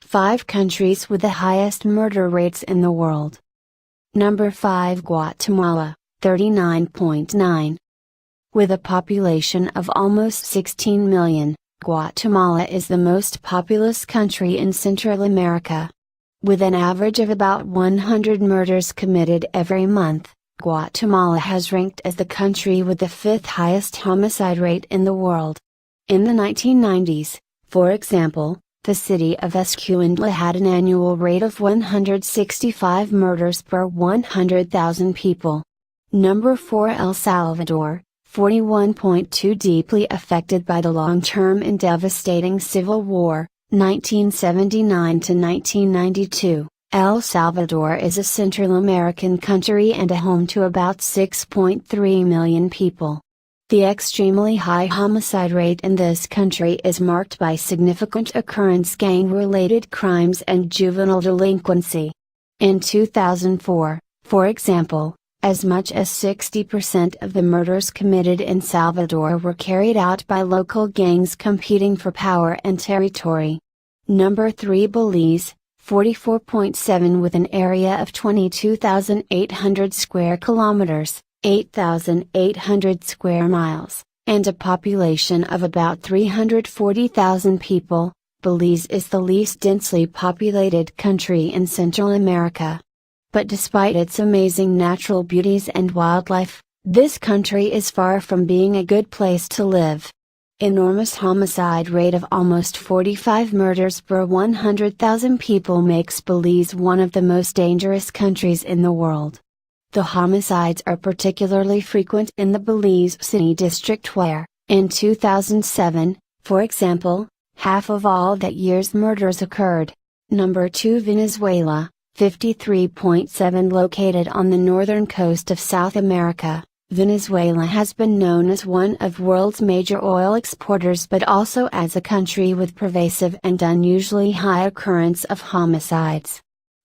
5 countries with the highest murder rates in the world. Number 5, Guatemala, 39.9. With a population of almost 16 million, Guatemala is the most populous country in Central America. With an average of about 100 murders committed every month, Guatemala has ranked as the country with the 5th highest homicide rate in the world. In the 1990s, for example, the city of Escuintla had an annual rate of 165 murders per 100,000 people. Number 4, El Salvador, 41.2. Deeply affected by the long-term and devastating civil war, 1979 to 1992, El Salvador is a Central American country and a home to about 6.3 million people. The extremely high homicide rate in this country is marked by significant occurrence gang-related crimes and juvenile delinquency. In 2004, for example, as much as 60% of the murders committed in Salvador were carried out by local gangs competing for power and territory. Number 3, Belize, 44.7. With an area of 22,800 square kilometers, 8,800 square miles, and a population of about 340,000 people, Belize is the least densely populated country in Central America. But despite its amazing natural beauties and wildlife, this country is far from being a good place to live. Enormous homicide rate of almost 45 murders per 100,000 people makes Belize one of the most dangerous countries in the world. The homicides are particularly frequent in the Belize City district where, in 2007, for example, half of all that year's murders occurred. Number 2, Venezuela, 53.7. Located on the northern coast of South America, Venezuela has been known as one of the world's major oil exporters but also as a country with pervasive and unusually high occurrence of homicides.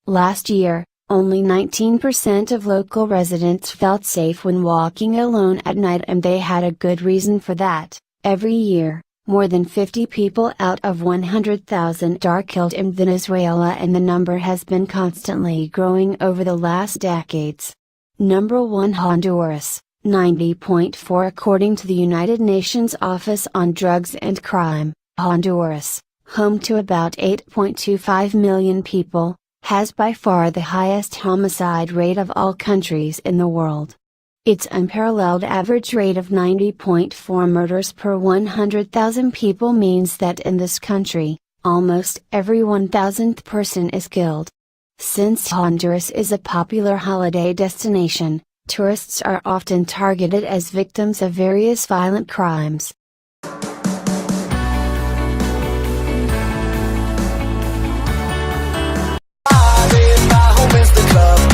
Last year, only 19% of local residents felt safe when walking alone at night, and they had a good reason for that. Every year, more than 50 people out of 100,000 are killed in Venezuela, and the number has been constantly growing over the last decades. Number 1, Honduras, 90.4. According to the United Nations Office on Drugs and Crime, Honduras, home to about 8.25 million people, has by far the highest homicide rate of all countries in the world. Its unparalleled average rate of 90.4 murders per 100,000 people means that in this country, almost every 1,000th person is killed. Since Honduras is a popular holiday destination, tourists are often targeted as victims of various violent crimes. Bajo este club.